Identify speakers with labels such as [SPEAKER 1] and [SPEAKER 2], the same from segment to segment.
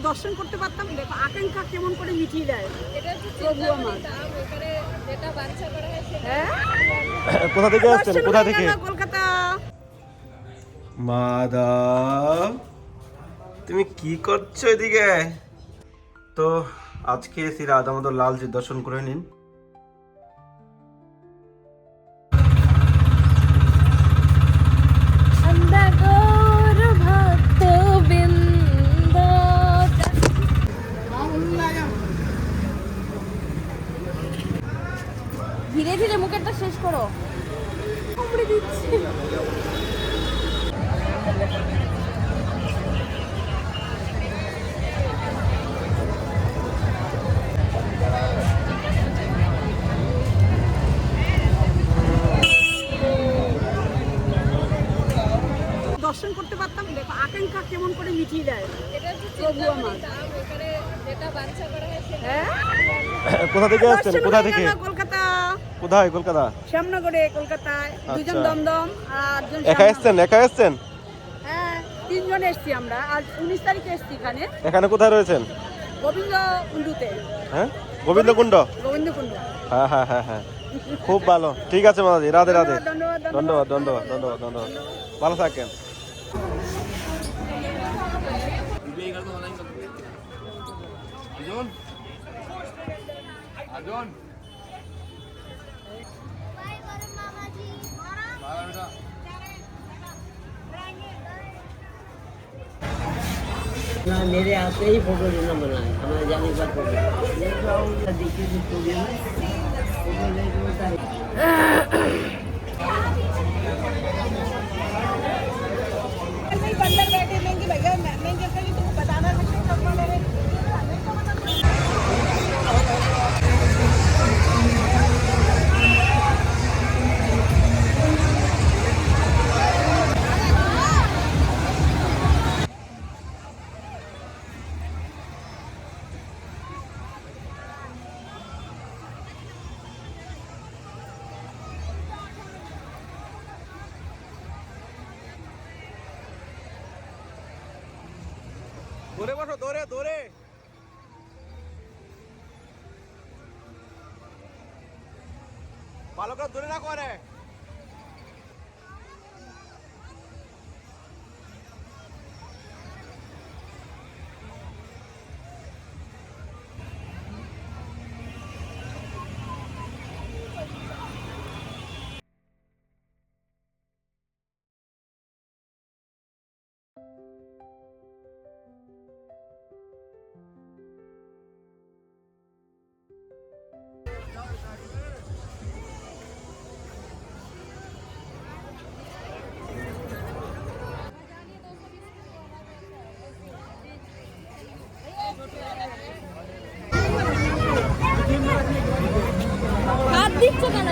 [SPEAKER 1] দর্শন করতে পারতাম। দেখো আকাঙ্ক্ষা কেমন করে মিটিয়ে দেয়।
[SPEAKER 2] এটা হচ্ছে
[SPEAKER 1] প্রভু আমার।
[SPEAKER 2] ওখানে যেটা বাঞ্ছা করা হয় সেটা।
[SPEAKER 1] হ্যাঁ,
[SPEAKER 3] কোথা থেকে আসছেন?
[SPEAKER 1] দর্শন
[SPEAKER 3] কোথা
[SPEAKER 1] হয়ে
[SPEAKER 3] থেকে?
[SPEAKER 1] গেল কলকাতা।
[SPEAKER 3] মাধব, তুমি কি করছো এদিকে? তো আজকে শ্রী রাধা মাধব লালজির দর্শন করে নিন।
[SPEAKER 2] ধীরে ধীরে মুখেরটা শেষ করো। কামড়ে দিচ্ছে।
[SPEAKER 1] দর্শন করতে পারতাম। দেখো আকাঙ্ক্ষা কেমন করে মিটিয়ে দেয়।
[SPEAKER 2] এটা হচ্ছে
[SPEAKER 1] প্রভু আমার।
[SPEAKER 2] ওখানে যেটা বাঞ্ছা করা হয় সেটা।
[SPEAKER 1] হ্যাঁ,
[SPEAKER 3] কোথা থেকে আসছেন?
[SPEAKER 1] দর্শন
[SPEAKER 3] কোথা
[SPEAKER 1] হয়ে
[SPEAKER 3] থেকে?
[SPEAKER 1] গেল কলকাতা।
[SPEAKER 3] কোথায়? কলকাতা।
[SPEAKER 1] শ্যামনগরে, কলকাতায়। দুজন
[SPEAKER 3] আচ্ছা।
[SPEAKER 1] দমদম আর একজন
[SPEAKER 3] একা
[SPEAKER 1] শ্যামনগর।
[SPEAKER 3] এসছেন? একা এসছেন?
[SPEAKER 1] হ্যাঁ, 3 জন এসছি আমরা। আজ 19 তারিখে এসছি এখানে
[SPEAKER 3] এখানে কোথায় রয়েছেন?
[SPEAKER 1] গোবিন্দ কুণ্ডুতে।
[SPEAKER 3] হ্যাঁ, গোবিন্দকুণ্ড।
[SPEAKER 1] গোবিন্দ কুণ্ডু।
[SPEAKER 3] হ্যাঁ হ্যাঁ হ্যাঁ হ্যাঁ, খুব ভালো। ঠিক আছে মাদাজি, রাধে রাধে।
[SPEAKER 1] ধন্যবাদ,
[SPEAKER 3] ধন্যবাদ ধন্যবাদ ধন্যবাদ ধন্যবাদ, ভালো থাকেন।
[SPEAKER 4] ना मेरे आते ही फोटो लेना मना है, हमारे जाने के बाद फोटो देखिए जो स्टूडियो में फोटो लेके बताइए।
[SPEAKER 1] अंदर बैठे लेंगे भैया, नहीं जैसे कि तुमको बताना नहीं
[SPEAKER 3] ধরে বসো, ধরে ধরে। ভালো করে ধরে না করে।
[SPEAKER 2] হাত দিচ্ছ কেন?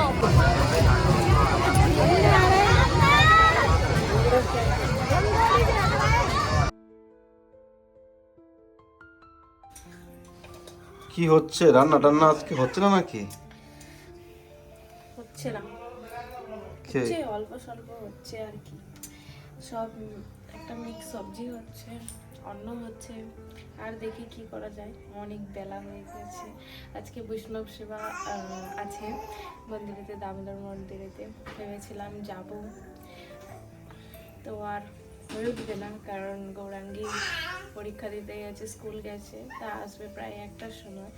[SPEAKER 3] কি হচ্ছে? রান্না টান্না আজকে হচ্ছে না নাকি?
[SPEAKER 2] হচ্ছে না,
[SPEAKER 3] কে?
[SPEAKER 2] হচ্ছে অল্প স্বল্প হচ্ছে আর কি। সব একটা মিক্স সবজি হচ্ছে, অন্ন হচ্ছে, আর দেখি কি করা যায়। অনেক বেলা হয়ে গেছে। আজকে বৈষ্ণব সেবা আছে মন্দিরেতে, দামোদর মন্দিরেতে। ভেবেছিলাম যাব, তো আর হয়ে উঠবে না, কারণ গৌরাঙ্গী পরীক্ষা দিতে গেছে, স্কুল গেছে, তা আসবে প্রায় 1টার সময়।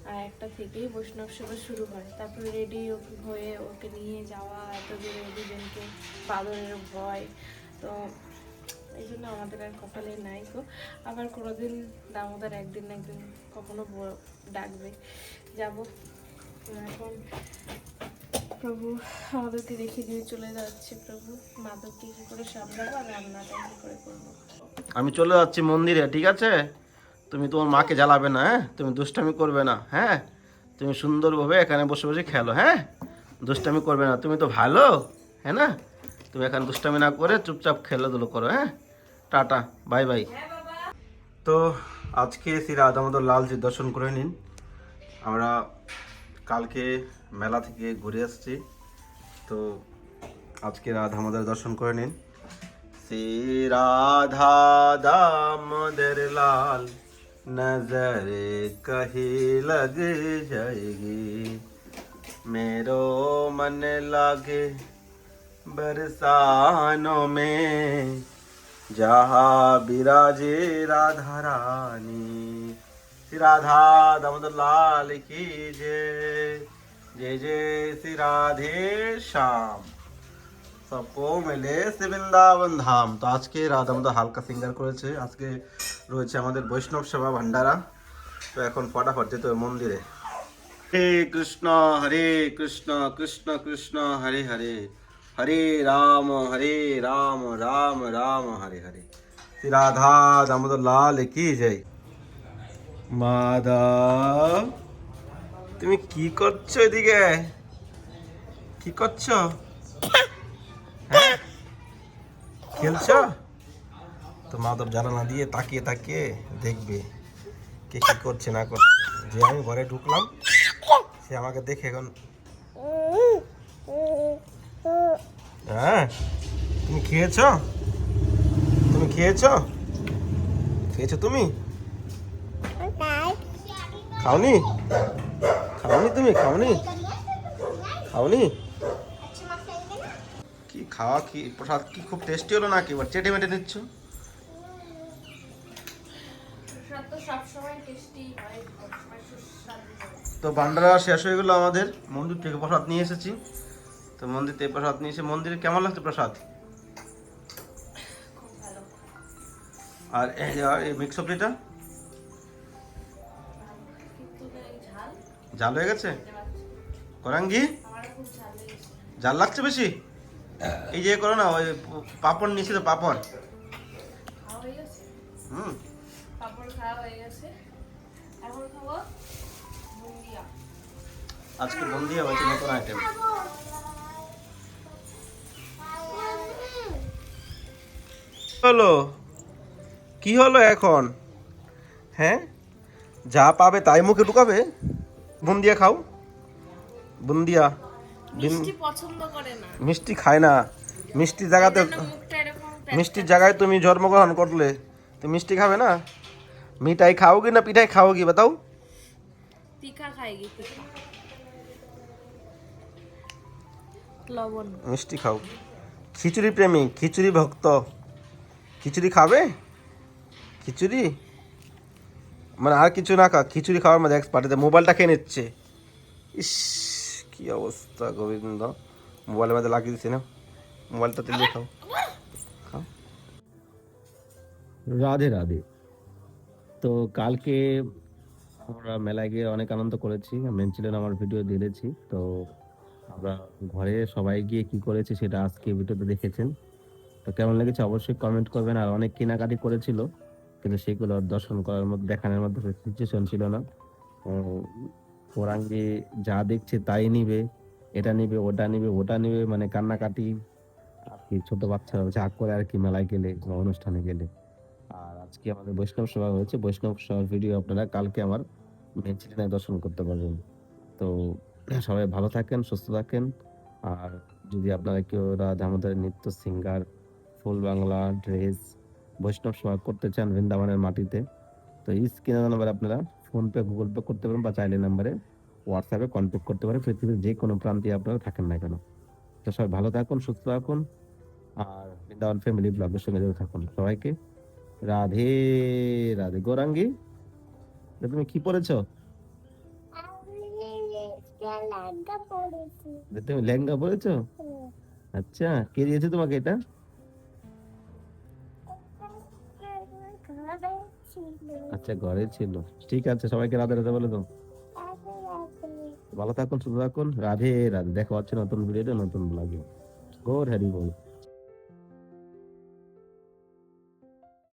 [SPEAKER 2] আর 1টা থেকেই বৈষ্ণব সেবা শুরু হয়। তারপরে রেডি হয়ে ওকে নিয়ে যাওয়া, এত দূরে দুজনকে, বাদরের ভয়, তো এই জন্য আমাদের আর কপালে নাই গো। আবার কোনোদিন দামোদর একদিন না একদিন কখনো ডাকবে, যাব। এখন প্রভু আমাদেরকে রেখে দিয়ে চলে যাচ্ছে। প্রভু মাদককে কি করে সামলাবো আর রান্নাটা কি করে করবো।
[SPEAKER 3] আমি চলে যাচ্ছি মন্দিরে, ঠিক আছে? তুমি তোমার মাকে জ্বালাবে না, হ্যাঁ? তুমি দুষ্টামি করবে না, হ্যাঁ? তুমি সুন্দরভাবে এখানে বসে বসে খেলো, হ্যাঁ? দুষ্টামি করবে না, তুমি তো ভালো, হ্যাঁ না? তুমি এখানে দুষ্টামি না করে চুপচাপ খেলাধুলো করো, হ্যাঁ? Tata, bye bye. তো আজকে শ্রী রাধা মাধব লালজির দর্শন করে নিন। আমরা কালকে মেলা থেকে ঘুরে আসছি, তো আজকে রাধা মাধব দর্শন করে নিন। শ্রী রাধা দামোদর লাল नजर कहीं लग जाएगी, मेरो मन लागे बरसानों में, जहाँ विराजे राधा रानी। श्री राधा दामोदर लाल की जय। जय जय श्री राधे श्याम। सबको মিলে শ্রী বৃন্দাবন ধাম। তো আজকে রাধা আমাদের হালকা সিঙ্গার করেছে। আজকে রয়েছে আমাদের বৈষ্ণব সেবা ভান্ডারা। তো এখন ফটাফট যেতে হবে মন্দিরে। হরে কৃষ্ণ কৃষ্ণ কৃষ্ণ হরে হরে, হরে রাম রাম রাম হরে হরে। শ্রী রাধা দামোদর লাল কি জয়। মাধব, তুমি কি করছো এদিকে? কি করছো? হ্যাঁ, খেলছো? তো মাধব জানালা দিয়ে তাকিয়ে তাকিয়ে দেখবে কে কি করছে না করছে। যে আমি ঘরে ঢুকলাম সে আমাকে দেখে এখন। হ্যাঁ, তুমি খেয়েছো? তুমি খেয়েছো? খেয়েছো তুমি? খাওনি? খাওনি তুমি? খাওনি? খাওনি? কি খাওয়া কি প্রসাদ কি খুব টেস্টি হলো নাকি? এবার চেটে মেটে নিচ্ছ? তো ভান্ডারা শেষ হয়ে গেলো আমাদের। মন্দির থেকে প্রসাদ নিয়ে এসেছি। তো মন্দির থেকে প্রসাদ নিয়ে এসে মন্দিরে কেমন লাগছে প্রসাদ? আর এই মিক্স সবজিটা ঝাল হয়ে গেছে? করাঙ্গি ঝাল লাগছে বেশি? এই যে করো না, ওই পাপড় নিয়েছি তো, পাপড়। আজকে বন্দিয়া হয়েছে নতুন আইটেম। হলো কি হলো এখন? হ্যাঁ, যা পাবে তাই মুখে ঢুকাবে। বুন্দিয়া খাও, বুন্দিয়া।
[SPEAKER 2] মিষ্টি পছন্দ করে না,
[SPEAKER 3] মিষ্টি খায় না। মিষ্টির জায়গাতে, মিষ্টির জায়গায় তুমি জন্মগ্রহণ করলে, তুমি মিষ্টি খাবে না? মিঠাই খাওগি না পিঠাই খাওগি বাতাও?
[SPEAKER 2] তিখা খাইগি, তিখা লবণ।
[SPEAKER 3] মিষ্টি খাও। খিচুড়ি প্রেমিক, খিচুড়ি ভক্ত। খিচুড়ি খাবে? খিচুড়ি মানে আর কিছু না খা, খিচুড়ি খাওয়ার মধ্যে এক্সপার্ট। মোবাইলটা খেয়ে নিচ্ছে। ইস কি অবস্থা গোবিন্দ, মোবাইলের মধ্যে লাগিয়ে দিচ্ছে না। মোবাইলটা তুলে খাও, খাও। রাধে রাধে। তো কালকে আমরা মেলায় গিয়ে অনেক আনন্দ করেছি। মেন ছিলেন আমার ভিডিও দিয়েছি। তো আমরা ঘরে সবাই গিয়ে কি করেছি সেটা আজকে ভিডিওতে দেখেছেন। তো কেমন লেগেছে অবশ্যই কমেন্ট করবেন। আর অনেক কেনাকাটি করেছিল কিন্তু সেগুলো দর্শন করার মধ্যে, দেখানোর মধ্যে সিচুয়েশন ছিল না। ওরাঙ্গি যা দেখছে তাই নিবে, এটা নিবে ওটা নিবে ওটা নিবে, মানে কান্নাকাটি আর কি। ছোট বাচ্চারা যা করে আর কি মেলায় গেলে বা অনুষ্ঠানে গেলে। আর আজকে আমাদের বৈষ্ণব সভা হয়েছে। বৈষ্ণব সভার ভিডিও আপনারা কালকে আমার মেন চ্যানেলে দর্শন করতে পারবেন। তো সবাই ভালো থাকেন, সুস্থ থাকেন। আর যদি আপনারা কেউ আমাদের নৃত্য সিঙ্গার, ফুল বাংলা ড্রেস, বৈষ্ণব সেবা করতে চান বৃন্দাবনের মাটিতে, তো স্ক্রিনে নাম্বারে আপনারা ফোনপে গুগল পে করতে পারেন বা চাইলে নাম্বারে হোয়াটসঅ্যাপে কন্ট্যাক্ট করতে পারেন, পৃথিবীর যে কোনো প্রান্তে আপনারা থাকেন না কেন। তো সবাই ভালো থাকুন, সুস্থ থাকুন। আর বৃন্দাবন ফ্যামিলি ব্লগের সঙ্গে জড়িত থাকুন। সবাইকে রাধে রাধে। গৌরাঙ্গী, তুমি কি পড়েছো? তুমি লেহেঙ্গা পড়েছো? আচ্ছা, কে দিয়েছে তোমাকে এটা? আচ্ছা, ঘরে ছিল। ঠিক আছে, সবাইকে রাধে রাধে বলে দাও। ভালো থাকুন, সুস্থ থাকুন। রাধে রাধে। দেখা হচ্ছে নতুন ভিডিওতে, নতুন ব্লগে। গৌর হরি বল।